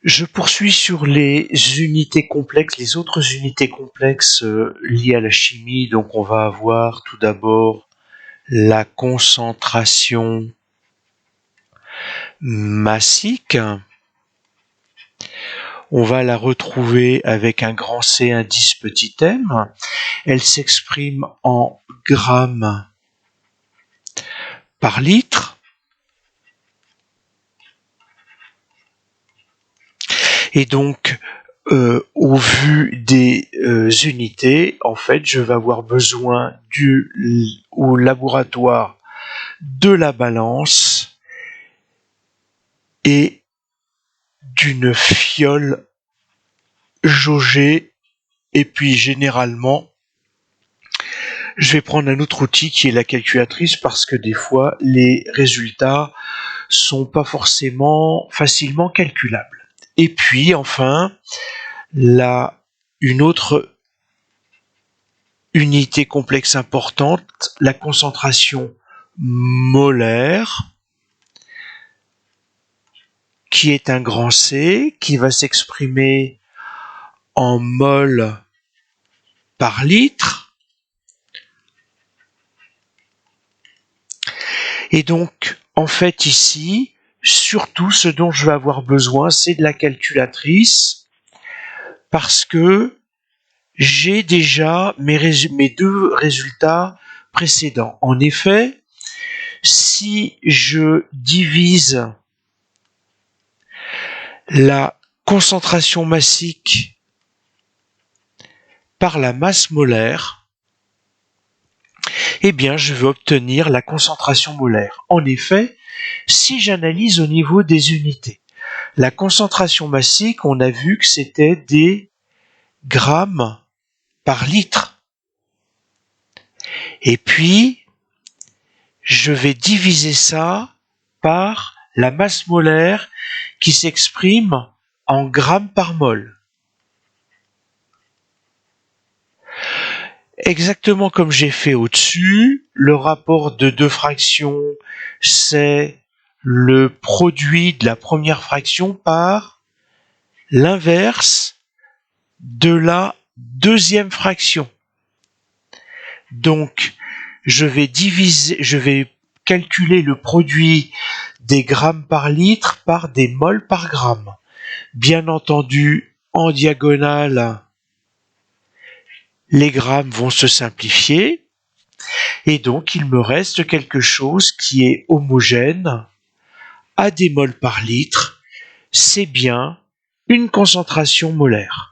Je poursuis sur les unités complexes, les autres unités complexes liées à la chimie. Donc on va avoir tout d'abord la concentration massique. On va la retrouver avec un grand C indice petit m. Elle s'exprime en grammes par litre. Et donc, au vu des unités, en fait, je vais avoir besoin au laboratoire de la balance et d'une fiole jaugée. Et puis, généralement, je vais prendre un autre outil qui est la calculatrice parce que des fois, les résultats sont pas forcément facilement calculables. Et puis, enfin, une autre unité complexe importante, la concentration molaire, qui est un grand C, qui va s'exprimer en mol par litre. Et donc, en fait, ici, surtout, ce dont je vais avoir besoin, c'est de la calculatrice, parce que j'ai déjà mes deux résultats précédents. En effet, si je divise la concentration massique par la masse molaire, eh bien, je vais obtenir la concentration molaire. En effet, si j'analyse au niveau des unités, la concentration massique, on a vu que c'était des grammes par litre. Et puis, je vais diviser ça par la masse molaire qui s'exprime en grammes par mol. Exactement comme j'ai fait au-dessus, le rapport de deux fractions, c'est le produit de la première fraction par l'inverse de la deuxième fraction. Donc, je vais calculer le produit des grammes par litre par des mols par gramme. Bien entendu, en diagonale, les grammes vont se simplifier et donc il me reste quelque chose qui est homogène à des mols par litre. C'est bien une concentration molaire.